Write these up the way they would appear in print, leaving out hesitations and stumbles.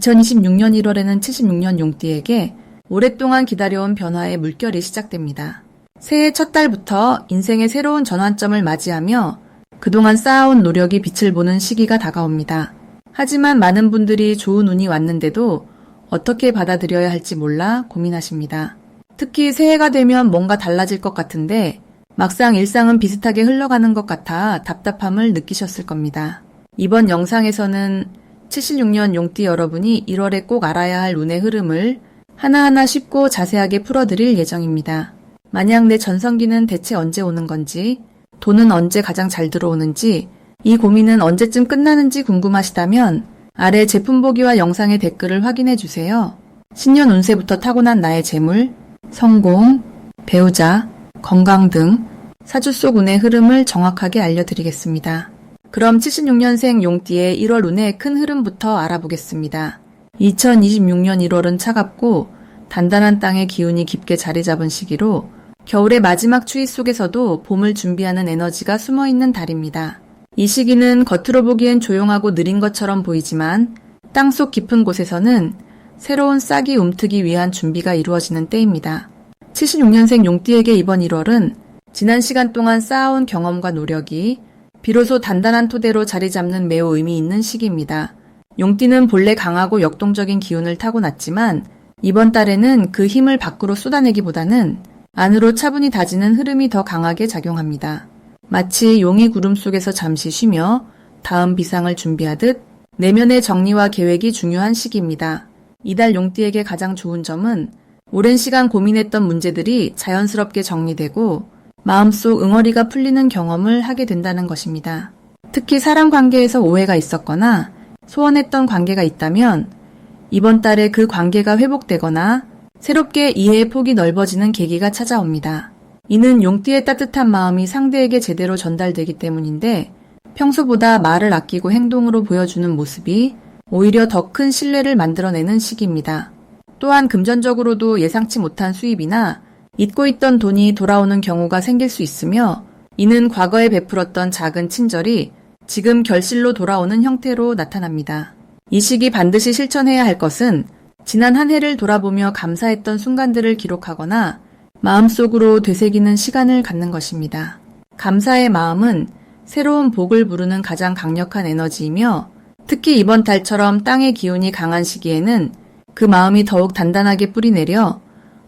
2026년 1월에는 76년 용띠에게 오랫동안 기다려온 변화의 물결이 시작됩니다. 새해 첫 달부터 인생의 새로운 전환점을 맞이하며 그동안 쌓아온 노력이 빛을 보는 시기가 다가옵니다. 하지만 많은 분들이 좋은 운이 왔는데도 어떻게 받아들여야 할지 몰라 고민하십니다. 특히 새해가 되면 뭔가 달라질 것 같은데 막상 일상은 비슷하게 흘러가는 것 같아 답답함을 느끼셨을 겁니다. 이번 영상에서는 76년 용띠 여러분이 1월에 꼭 알아야 할 운의 흐름을 하나하나 쉽고 자세하게 풀어드릴 예정입니다. 만약 내 전성기는 대체 언제 오는 건지, 돈은 언제 가장 잘 들어오는지, 이 고민은 언제쯤 끝나는지 궁금하시다면 아래 제품 보기와 영상의 댓글을 확인해주세요. 신년 운세부터 타고난 나의 재물, 성공, 배우자, 건강 등 사주 속 운의 흐름을 정확하게 알려드리겠습니다. 그럼 76년생 용띠의 1월 운의 큰 흐름부터 알아보겠습니다. 2026년 1월은 차갑고 단단한 땅의 기운이 깊게 자리 잡은 시기로 겨울의 마지막 추위 속에서도 봄을 준비하는 에너지가 숨어있는 달입니다. 이 시기는 겉으로 보기엔 조용하고 느린 것처럼 보이지만 땅속 깊은 곳에서는 새로운 싹이 움트기 위한 준비가 이루어지는 때입니다. 76년생 용띠에게 이번 1월은 지난 시간 동안 쌓아온 경험과 노력이 비로소 단단한 토대로 자리 잡는 매우 의미 있는 시기입니다. 용띠는 본래 강하고 역동적인 기운을 타고났지만 이번 달에는 그 힘을 밖으로 쏟아내기보다는 안으로 차분히 다지는 흐름이 더 강하게 작용합니다. 마치 용이 구름 속에서 잠시 쉬며 다음 비상을 준비하듯 내면의 정리와 계획이 중요한 시기입니다. 이달 용띠에게 가장 좋은 점은 오랜 시간 고민했던 문제들이 자연스럽게 정리되고 마음속 응어리가 풀리는 경험을 하게 된다는 것입니다. 특히 사람 관계에서 오해가 있었거나 소원했던 관계가 있다면 이번 달에 그 관계가 회복되거나 새롭게 이해의 폭이 넓어지는 계기가 찾아옵니다. 이는 용띠의 따뜻한 마음이 상대에게 제대로 전달되기 때문인데 평소보다 말을 아끼고 행동으로 보여주는 모습이 오히려 더 큰 신뢰를 만들어내는 시기입니다. 또한 금전적으로도 예상치 못한 수입이나 잊고 있던 돈이 돌아오는 경우가 생길 수 있으며 이는 과거에 베풀었던 작은 친절이 지금 결실로 돌아오는 형태로 나타납니다. 이 시기 반드시 실천해야 할 것은 지난 한 해를 돌아보며 감사했던 순간들을 기록하거나 마음속으로 되새기는 시간을 갖는 것입니다. 감사의 마음은 새로운 복을 부르는 가장 강력한 에너지이며 특히 이번 달처럼 땅의 기운이 강한 시기에는 그 마음이 더욱 단단하게 뿌리내려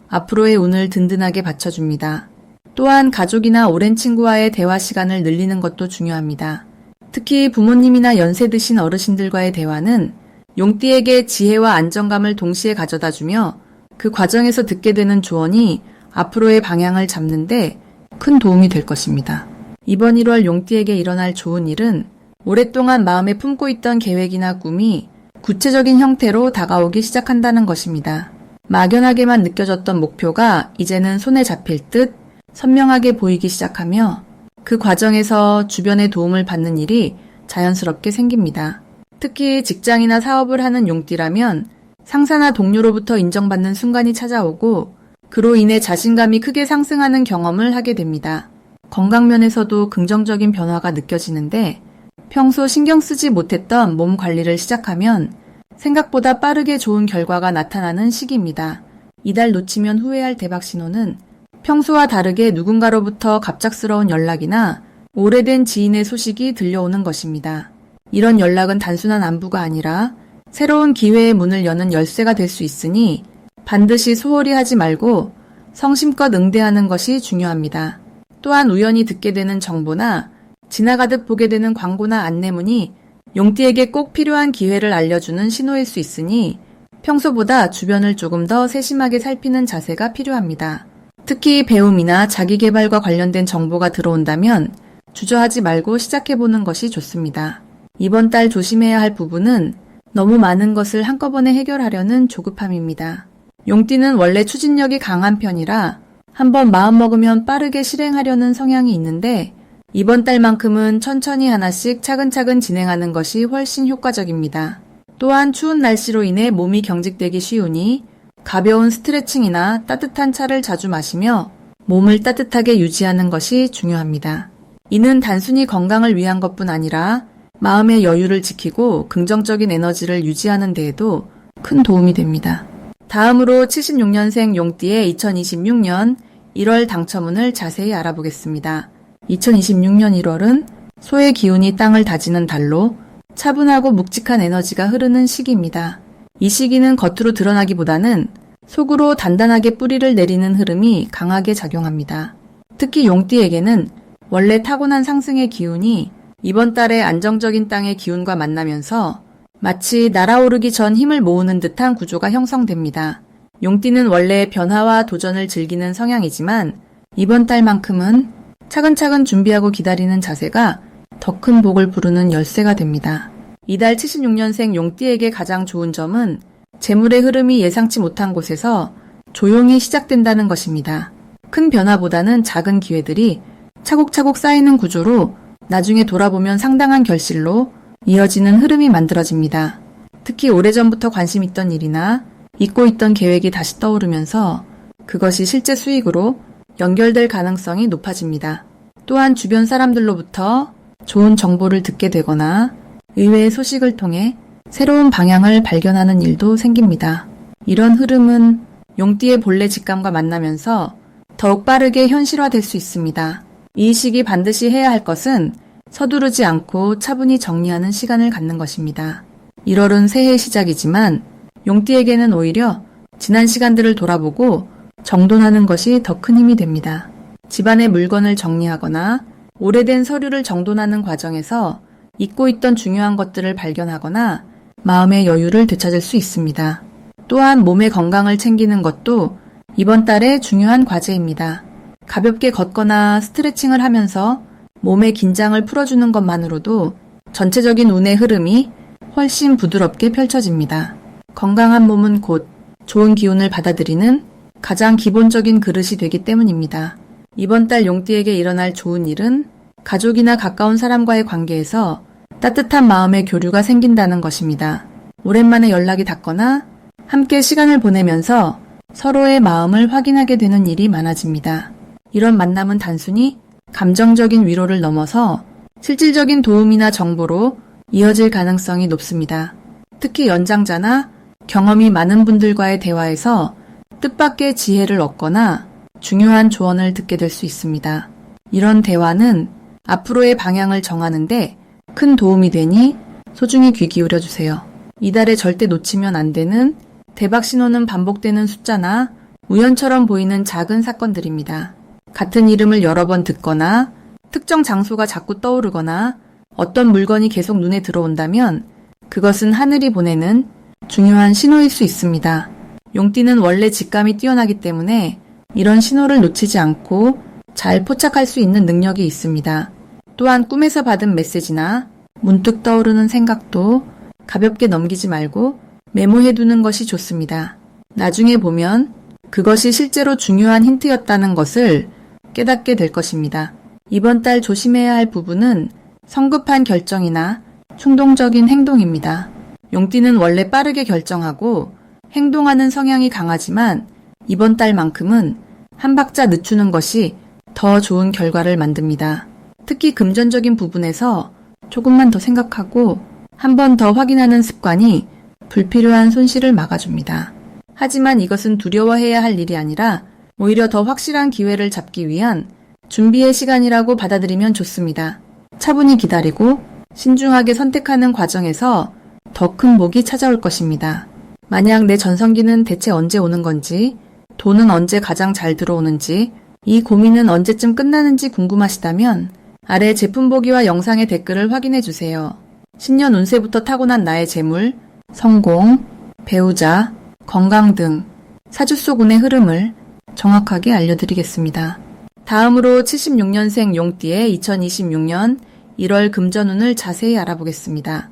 앞으로의 운을 든든하게 받쳐줍니다. 또한 가족이나 오랜 친구와의 대화 시간을 늘리는 것도 중요합니다. 특히 부모님이나 연세 드신 어르신들과의 대화는 용띠에게 지혜와 안정감을 동시에 가져다주며 그 과정에서 듣게 되는 조언이 앞으로의 방향을 잡는데 큰 도움이 될 것입니다. 이번 1월 용띠에게 일어날 좋은 일은 오랫동안 마음에 품고 있던 계획이나 꿈이 구체적인 형태로 다가오기 시작한다는 것입니다. 막연하게만 느껴졌던 목표가 이제는 손에 잡힐 듯 선명하게 보이기 시작하며 그 과정에서 주변의 도움을 받는 일이 자연스럽게 생깁니다. 특히 직장이나 사업을 하는 용띠라면 상사나 동료로부터 인정받는 순간이 찾아오고 그로 인해 자신감이 크게 상승하는 경험을 하게 됩니다. 건강면에서도 긍정적인 변화가 느껴지는데 평소 신경 쓰지 못했던 몸 관리를 시작하면 생각보다 빠르게 좋은 결과가 나타나는 시기입니다. 이달 놓치면 후회할 대박 신호는 평소와 다르게 누군가로부터 갑작스러운 연락이나 오래된 지인의 소식이 들려오는 것입니다. 이런 연락은 단순한 안부가 아니라 새로운 기회의 문을 여는 열쇠가 될 수 있으니 반드시 소홀히 하지 말고 성심껏 응대하는 것이 중요합니다. 또한 우연히 듣게 되는 정보나 지나가듯 보게 되는 광고나 안내문이 용띠에게 꼭 필요한 기회를 알려주는 신호일 수 있으니 평소보다 주변을 조금 더 세심하게 살피는 자세가 필요합니다. 특히 배움이나 자기개발과 관련된 정보가 들어온다면 주저하지 말고 시작해보는 것이 좋습니다. 이번 달 조심해야 할 부분은 너무 많은 것을 한꺼번에 해결하려는 조급함입니다. 용띠는 원래 추진력이 강한 편이라 한번 마음먹으면 빠르게 실행하려는 성향이 있는데 이번 달만큼은 천천히 하나씩 차근차근 진행하는 것이 훨씬 효과적입니다. 또한 추운 날씨로 인해 몸이 경직되기 쉬우니 가벼운 스트레칭이나 따뜻한 차를 자주 마시며 몸을 따뜻하게 유지하는 것이 중요합니다. 이는 단순히 건강을 위한 것뿐 아니라 마음의 여유를 지키고 긍정적인 에너지를 유지하는 데에도 큰 도움이 됩니다. 다음으로 76년생 용띠의 2026년 1월 당첨운을 자세히 알아보겠습니다. 2026년 1월은 소의 기운이 땅을 다지는 달로 차분하고 묵직한 에너지가 흐르는 시기입니다. 이 시기는 겉으로 드러나기보다는 속으로 단단하게 뿌리를 내리는 흐름이 강하게 작용합니다. 특히 용띠에게는 원래 타고난 상승의 기운이 이번 달에 안정적인 땅의 기운과 만나면서 마치 날아오르기 전 힘을 모으는 듯한 구조가 형성됩니다. 용띠는 원래 변화와 도전을 즐기는 성향이지만 이번 달만큼은 차근차근 준비하고 기다리는 자세가 더 큰 복을 부르는 열쇠가 됩니다. 이달 76년생 용띠에게 가장 좋은 점은 재물의 흐름이 예상치 못한 곳에서 조용히 시작된다는 것입니다. 큰 변화보다는 작은 기회들이 차곡차곡 쌓이는 구조로 나중에 돌아보면 상당한 결실로 이어지는 흐름이 만들어집니다. 특히 오래전부터 관심 있던 일이나 잊고 있던 계획이 다시 떠오르면서 그것이 실제 수익으로 연결될 가능성이 높아집니다. 또한 주변 사람들로부터 좋은 정보를 듣게 되거나 의외의 소식을 통해 새로운 방향을 발견하는 일도 생깁니다. 이런 흐름은 용띠의 본래 직감과 만나면서 더욱 빠르게 현실화될 수 있습니다. 이 시기 반드시 해야 할 것은 서두르지 않고 차분히 정리하는 시간을 갖는 것입니다. 1월은 새해 시작이지만 용띠에게는 오히려 지난 시간들을 돌아보고 정돈하는 것이 더 큰 힘이 됩니다. 집안의 물건을 정리하거나 오래된 서류를 정돈하는 과정에서 잊고 있던 중요한 것들을 발견하거나 마음의 여유를 되찾을 수 있습니다. 또한 몸의 건강을 챙기는 것도 이번 달의 중요한 과제입니다. 가볍게 걷거나 스트레칭을 하면서 몸의 긴장을 풀어주는 것만으로도 전체적인 운의 흐름이 훨씬 부드럽게 펼쳐집니다. 건강한 몸은 곧 좋은 기운을 받아들이는 가장 기본적인 그릇이 되기 때문입니다. 이번 달 용띠에게 일어날 좋은 일은 가족이나 가까운 사람과의 관계에서 따뜻한 마음의 교류가 생긴다는 것입니다. 오랜만에 연락이 닿거나 함께 시간을 보내면서 서로의 마음을 확인하게 되는 일이 많아집니다. 이런 만남은 단순히 감정적인 위로를 넘어서 실질적인 도움이나 정보로 이어질 가능성이 높습니다. 특히 연장자나 경험이 많은 분들과의 대화에서 뜻밖의 지혜를 얻거나 중요한 조언을 듣게 될 수 있습니다. 이런 대화는 앞으로의 방향을 정하는데 큰 도움이 되니 소중히 귀 기울여 주세요. 이달에 절대 놓치면 안 되는 대박 신호는 반복되는 숫자나 우연처럼 보이는 작은 사건들입니다. 같은 이름을 여러 번 듣거나 특정 장소가 자꾸 떠오르거나 어떤 물건이 계속 눈에 들어온다면 그것은 하늘이 보내는 중요한 신호일 수 있습니다. 용띠는 원래 직감이 뛰어나기 때문에 이런 신호를 놓치지 않고 잘 포착할 수 있는 능력이 있습니다. 또한 꿈에서 받은 메시지나 문득 떠오르는 생각도 가볍게 넘기지 말고 메모해두는 것이 좋습니다. 나중에 보면 그것이 실제로 중요한 힌트였다는 것을 깨닫게 될 것입니다. 이번 달 조심해야 할 부분은 성급한 결정이나 충동적인 행동입니다. 용띠는 원래 빠르게 결정하고 행동하는 성향이 강하지만 이번 달만큼은 한 박자 늦추는 것이 더 좋은 결과를 만듭니다. 특히 금전적인 부분에서 조금만 더 생각하고 한 번 더 확인하는 습관이 불필요한 손실을 막아줍니다. 하지만 이것은 두려워해야 할 일이 아니라 오히려 더 확실한 기회를 잡기 위한 준비의 시간이라고 받아들이면 좋습니다. 차분히 기다리고 신중하게 선택하는 과정에서 더 큰 복이 찾아올 것입니다. 만약 내 전성기는 대체 언제 오는 건지, 돈은 언제 가장 잘 들어오는지, 이 고민은 언제쯤 끝나는지 궁금하시다면 아래 제품 보기와 영상의 댓글을 확인해 주세요. 신년 운세부터 타고난 나의 재물, 성공, 배우자, 건강 등 사주 속 운의 흐름을 정확하게 알려드리겠습니다. 다음으로 76년생 용띠의 2026년 1월 금전운을 자세히 알아보겠습니다.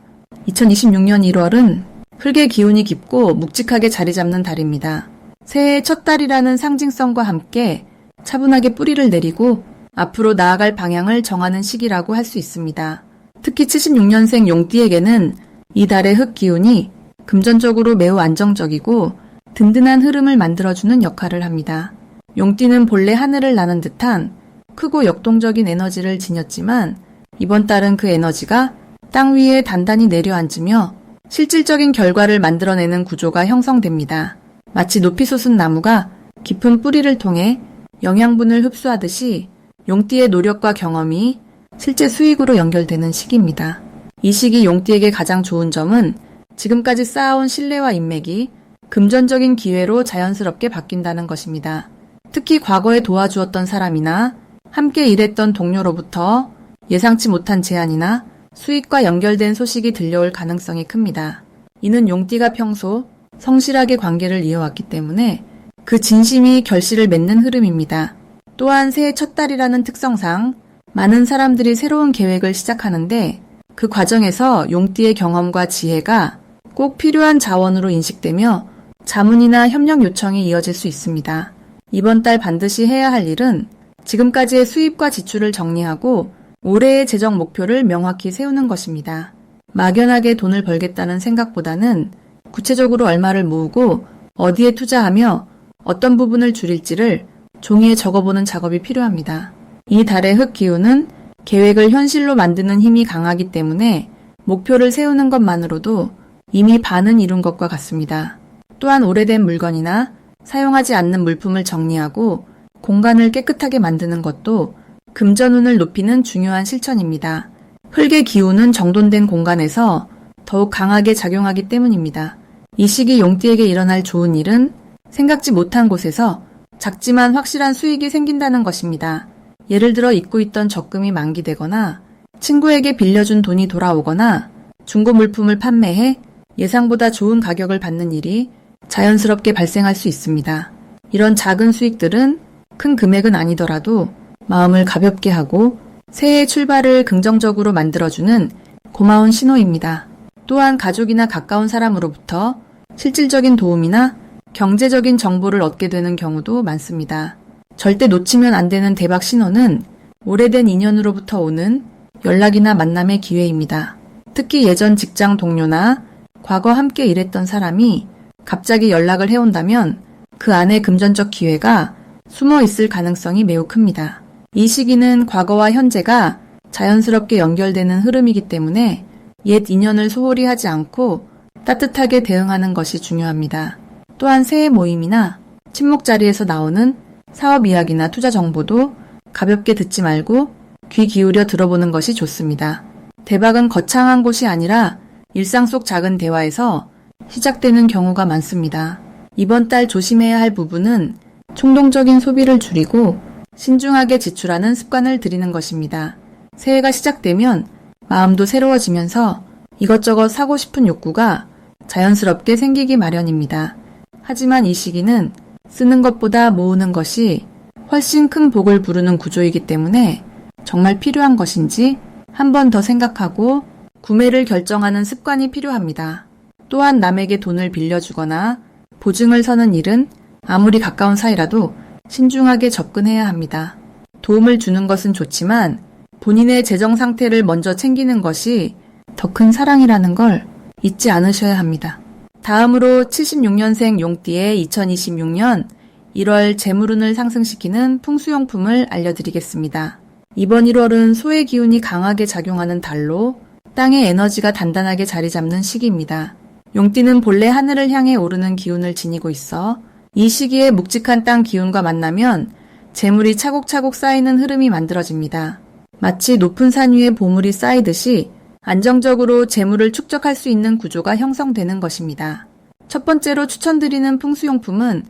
2026년 1월은 흙의 기운이 깊고 묵직하게 자리 잡는 달입니다. 새해의 첫 달이라는 상징성과 함께 차분하게 뿌리를 내리고 앞으로 나아갈 방향을 정하는 시기라고 할 수 있습니다. 특히 76년생 용띠에게는 이 달의 흙 기운이 금전적으로 매우 안정적이고 든든한 흐름을 만들어주는 역할을 합니다. 용띠는 본래 하늘을 나는 듯한 크고 역동적인 에너지를 지녔지만 이번 달은 그 에너지가 땅 위에 단단히 내려앉으며 실질적인 결과를 만들어내는 구조가 형성됩니다. 마치 높이 솟은 나무가 깊은 뿌리를 통해 영양분을 흡수하듯이 용띠의 노력과 경험이 실제 수익으로 연결되는 시기입니다. 이 시기 용띠에게 가장 좋은 점은 지금까지 쌓아온 신뢰와 인맥이 금전적인 기회로 자연스럽게 바뀐다는 것입니다. 특히 과거에 도와주었던 사람이나 함께 일했던 동료로부터 예상치 못한 제안이나 수익과 연결된 소식이 들려올 가능성이 큽니다. 이는 용띠가 평소 성실하게 관계를 이어왔기 때문에 그 진심이 결실을 맺는 흐름입니다. 또한 새해 첫 달이라는 특성상 많은 사람들이 새로운 계획을 시작하는데 그 과정에서 용띠의 경험과 지혜가 꼭 필요한 자원으로 인식되며 자문이나 협력 요청이 이어질 수 있습니다. 이번 달 반드시 해야 할 일은 지금까지의 수입과 지출을 정리하고 올해의 재정 목표를 명확히 세우는 것입니다. 막연하게 돈을 벌겠다는 생각보다는 구체적으로 얼마를 모으고 어디에 투자하며 어떤 부분을 줄일지를 종이에 적어보는 작업이 필요합니다. 이 달의 흑 기운은 계획을 현실로 만드는 힘이 강하기 때문에 목표를 세우는 것만으로도 이미 반은 이룬 것과 같습니다. 또한 오래된 물건이나 사용하지 않는 물품을 정리하고 공간을 깨끗하게 만드는 것도 금전운을 높이는 중요한 실천입니다. 흙의 기운은 정돈된 공간에서 더욱 강하게 작용하기 때문입니다. 이 시기 용띠에게 일어날 좋은 일은 생각지 못한 곳에서 작지만 확실한 수익이 생긴다는 것입니다. 예를 들어 잊고 있던 적금이 만기되거나 친구에게 빌려준 돈이 돌아오거나 중고 물품을 판매해 예상보다 좋은 가격을 받는 일이 자연스럽게 발생할 수 있습니다. 이런 작은 수익들은 큰 금액은 아니더라도 마음을 가볍게 하고 새해 출발을 긍정적으로 만들어주는 고마운 신호입니다. 또한 가족이나 가까운 사람으로부터 실질적인 도움이나 경제적인 정보를 얻게 되는 경우도 많습니다. 절대 놓치면 안 되는 대박 신호는 오래된 인연으로부터 오는 연락이나 만남의 기회입니다. 특히 예전 직장 동료나 과거 함께 일했던 사람이 갑자기 연락을 해온다면 그 안에 금전적 기회가 숨어 있을 가능성이 매우 큽니다. 이 시기는 과거와 현재가 자연스럽게 연결되는 흐름이기 때문에 옛 인연을 소홀히 하지 않고 따뜻하게 대응하는 것이 중요합니다. 또한 새해 모임이나 친목 자리에서 나오는 사업 이야기나 투자 정보도 가볍게 듣지 말고 귀 기울여 들어보는 것이 좋습니다. 대박은 거창한 곳이 아니라 일상 속 작은 대화에서 시작되는 경우가 많습니다. 이번 달 조심해야 할 부분은衝動적인 소비를 줄이고 신중하게 지출하는 습관을 들이는 것입니다. 새해가 시작되면 마음도 새로워지면서 이것저것 사고 싶은 욕구가 자연스럽게 생기기 마련입니다. 하지만 이 시기는 쓰는 것보다 모으는 것이 훨씬 큰 복을 부르는 구조이기 때문에 정말 필요한 것인지 한 번 더 생각하고 구매를 결정하는 습관이 필요합니다. 또한 남에게 돈을 빌려주거나 보증을 서는 일은 아무리 가까운 사이라도 신중하게 접근해야 합니다. 도움을 주는 것은 좋지만 본인의 재정 상태를 먼저 챙기는 것이 더 큰 사랑이라는 걸 잊지 않으셔야 합니다. 다음으로 76년생 용띠의 2026년 1월 재물운을 상승시키는 풍수용품을 알려드리겠습니다. 이번 1월은 소의 기운이 강하게 작용하는 달로 땅의 에너지가 단단하게 자리 잡는 시기입니다. 용띠는 본래 하늘을 향해 오르는 기운을 지니고 있어 이 시기에 묵직한 땅 기운과 만나면 재물이 차곡차곡 쌓이는 흐름이 만들어집니다. 마치 높은 산 위에 보물이 쌓이듯이 안정적으로 재물을 축적할 수 있는 구조가 형성되는 것입니다. 첫 번째로 추천드리는 풍수용품은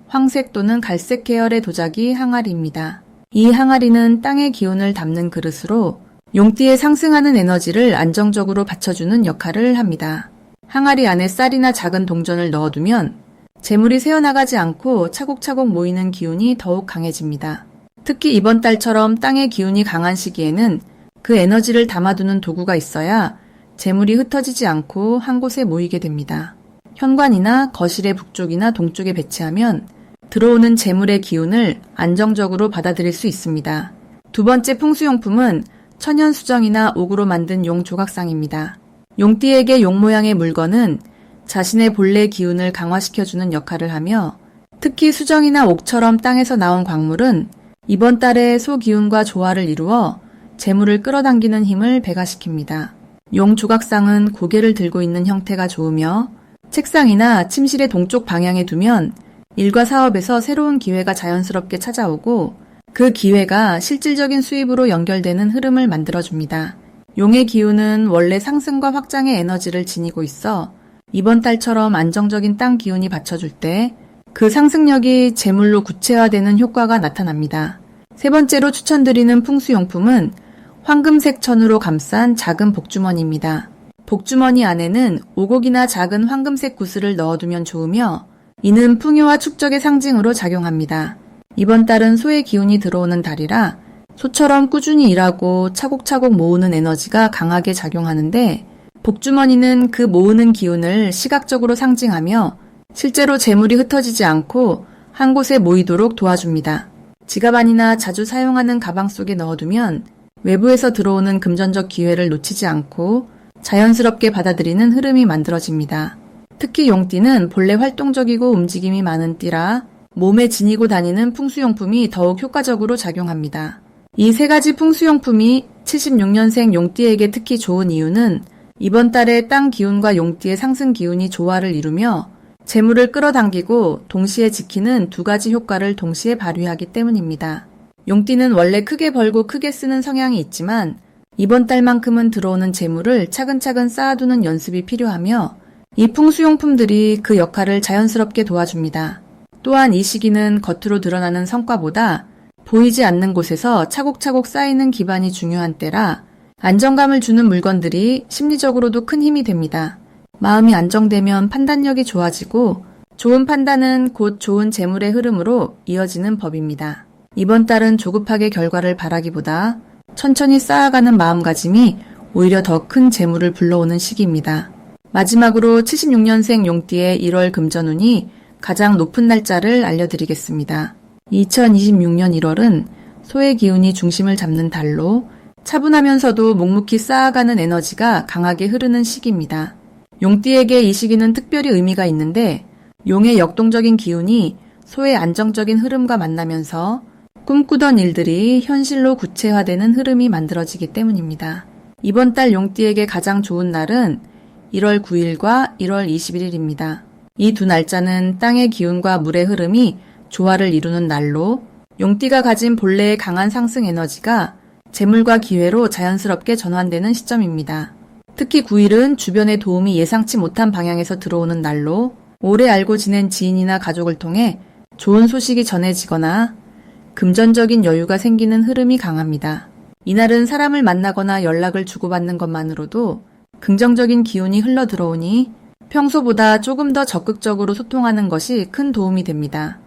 황색 또는 갈색 계열의 도자기 항아리입니다. 이 항아리는 땅의 기운을 담는 그릇으로 용띠의 상승하는 에너지를 안정적으로 받쳐주는 역할을 합니다. 항아리 안에 쌀이나 작은 동전을 넣어두면 재물이 새어나가지 않고 차곡차곡 모이는 기운이 더욱 강해집니다. 특히 이번 달처럼 땅의 기운이 강한 시기에는 그 에너지를 담아두는 도구가 있어야 재물이 흩어지지 않고 한 곳에 모이게 됩니다. 현관이나 거실의 북쪽이나 동쪽에 배치하면 들어오는 재물의 기운을 안정적으로 받아들일 수 있습니다. 두 번째 풍수용품은 천연 수정이나 옥으로 만든 용 조각상입니다. 용띠에게 용 모양의 물건은 자신의 본래 기운을 강화시켜주는 역할을 하며 특히 수정이나 옥처럼 땅에서 나온 광물은 이번 달에 소 기운과 조화를 이루어 재물을 끌어당기는 힘을 배가시킵니다. 용 조각상은 고개를 들고 있는 형태가 좋으며 책상이나 침실의 동쪽 방향에 두면 일과 사업에서 새로운 기회가 자연스럽게 찾아오고 그 기회가 실질적인 수입으로 연결되는 흐름을 만들어줍니다. 용의 기운은 원래 상승과 확장의 에너지를 지니고 있어 이번 달처럼 안정적인 땅 기운이 받쳐줄 때 그 상승력이 재물로 구체화되는 효과가 나타납니다. 세 번째로 추천드리는 풍수용품은 황금색 천으로 감싼 작은 복주머니입니다. 복주머니 안에는 오곡이나 작은 황금색 구슬을 넣어두면 좋으며 이는 풍요와 축적의 상징으로 작용합니다. 이번 달은 소의 기운이 들어오는 달이라 소처럼 꾸준히 일하고 차곡차곡 모으는 에너지가 강하게 작용하는데 복주머니는 그 모으는 기운을 시각적으로 상징하며 실제로 재물이 흩어지지 않고 한 곳에 모이도록 도와줍니다. 지갑 안이나 자주 사용하는 가방 속에 넣어두면 외부에서 들어오는 금전적 기회를 놓치지 않고 자연스럽게 받아들이는 흐름이 만들어집니다. 특히 용띠는 본래 활동적이고 움직임이 많은 띠라 몸에 지니고 다니는 풍수용품이 더욱 효과적으로 작용합니다. 이 세 가지 풍수용품이 76년생 용띠에게 특히 좋은 이유는 이번 달에 땅 기운과 용띠의 상승 기운이 조화를 이루며 재물을 끌어당기고 동시에 지키는 두 가지 효과를 동시에 발휘하기 때문입니다. 용띠는 원래 크게 벌고 크게 쓰는 성향이 있지만 이번 달만큼은 들어오는 재물을 차근차근 쌓아두는 연습이 필요하며 이 풍수용품들이 그 역할을 자연스럽게 도와줍니다. 또한 이 시기는 겉으로 드러나는 성과보다 보이지 않는 곳에서 차곡차곡 쌓이는 기반이 중요한 때라 안정감을 주는 물건들이 심리적으로도 큰 힘이 됩니다. 마음이 안정되면 판단력이 좋아지고 좋은 판단은 곧 좋은 재물의 흐름으로 이어지는 법입니다. 이번 달은 조급하게 결과를 바라기보다 천천히 쌓아가는 마음가짐이 오히려 더 큰 재물을 불러오는 시기입니다. 마지막으로 76년생 용띠의 1월 금전운이 가장 높은 날짜를 알려드리겠습니다. 2026년 1월은 소의 기운이 중심을 잡는 달로 차분하면서도 묵묵히 쌓아가는 에너지가 강하게 흐르는 시기입니다. 용띠에게 이 시기는 특별히 의미가 있는데 용의 역동적인 기운이 소의 안정적인 흐름과 만나면서 꿈꾸던 일들이 현실로 구체화되는 흐름이 만들어지기 때문입니다. 이번 달 용띠에게 가장 좋은 날은 1월 9일과 1월 21일입니다. 이 두 날짜는 땅의 기운과 물의 흐름이 조화를 이루는 날로 용띠가 가진 본래의 강한 상승 에너지가 재물과 기회로 자연스럽게 전환되는 시점입니다. 특히 9일은 주변의 도움이 예상치 못한 방향에서 들어오는 날로 오래 알고 지낸 지인이나 가족을 통해 좋은 소식이 전해지거나 금전적인 여유가 생기는 흐름이 강합니다. 이날은 사람을 만나거나 연락을 주고받는 것만으로도 긍정적인 기운이 흘러 들어오니 평소보다 조금 더 적극적으로 소통하는 것이 큰 도움이 됩니다.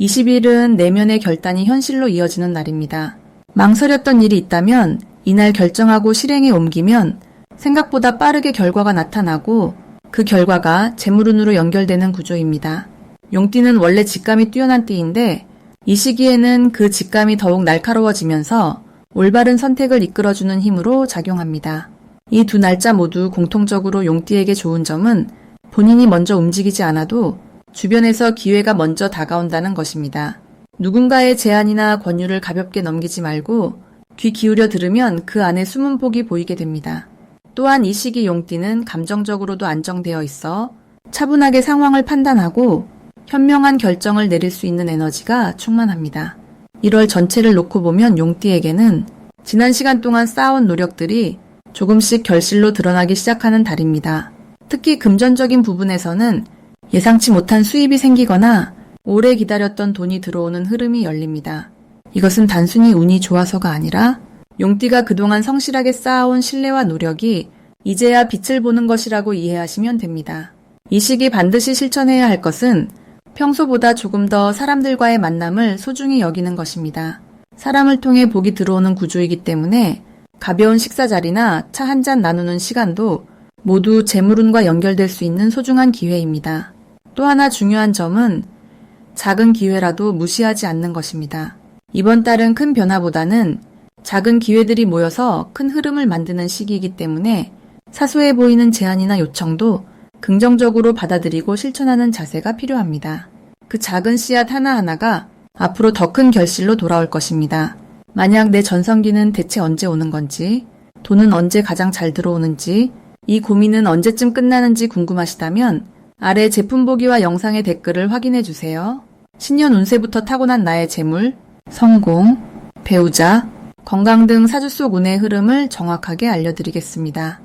20일은 내면의 결단이 현실로 이어지는 날입니다. 망설였던 일이 있다면 이날 결정하고 실행에 옮기면 생각보다 빠르게 결과가 나타나고 그 결과가 재물운으로 연결되는 구조입니다. 용띠는 원래 직감이 뛰어난 띠인데 이 시기에는 그 직감이 더욱 날카로워지면서 올바른 선택을 이끌어주는 힘으로 작용합니다. 이 두 날짜 모두 공통적으로 용띠에게 좋은 점은 본인이 먼저 움직이지 않아도 주변에서 기회가 먼저 다가온다는 것입니다. 누군가의 제안이나 권유를 가볍게 넘기지 말고 귀 기울여 들으면 그 안에 숨은 복이 보이게 됩니다. 또한 이 시기 용띠는 감정적으로도 안정되어 있어 차분하게 상황을 판단하고 현명한 결정을 내릴 수 있는 에너지가 충만합니다. 1월 전체를 놓고 보면 용띠에게는 지난 시간 동안 쌓아온 노력들이 조금씩 결실로 드러나기 시작하는 달입니다. 특히 금전적인 부분에서는 예상치 못한 수입이 생기거나 오래 기다렸던 돈이 들어오는 흐름이 열립니다. 이것은 단순히 운이 좋아서가 아니라 용띠가 그동안 성실하게 쌓아온 신뢰와 노력이 이제야 빛을 보는 것이라고 이해하시면 됩니다. 이 시기 반드시 실천해야 할 것은 평소보다 조금 더 사람들과의 만남을 소중히 여기는 것입니다. 사람을 통해 복이 들어오는 구조이기 때문에 가벼운 식사 자리나 차 한 잔 나누는 시간도 모두 재물운과 연결될 수 있는 소중한 기회입니다. 또 하나 중요한 점은 작은 기회라도 무시하지 않는 것입니다. 이번 달은 큰 변화보다는 작은 기회들이 모여서 큰 흐름을 만드는 시기이기 때문에 사소해 보이는 제안이나 요청도 긍정적으로 받아들이고 실천하는 자세가 필요합니다. 그 작은 씨앗 하나하나가 앞으로 더 큰 결실로 돌아올 것입니다. 만약 내 전성기는 대체 언제 오는 건지, 돈은 언제 가장 잘 들어오는지, 이 고민은 언제쯤 끝나는지 궁금하시다면 아래 제품 보기와 영상의 댓글을 확인해 주세요. 신년 운세부터 타고난 나의 재물, 성공, 배우자, 건강 등 사주 속 운의 흐름을 정확하게 알려드리겠습니다.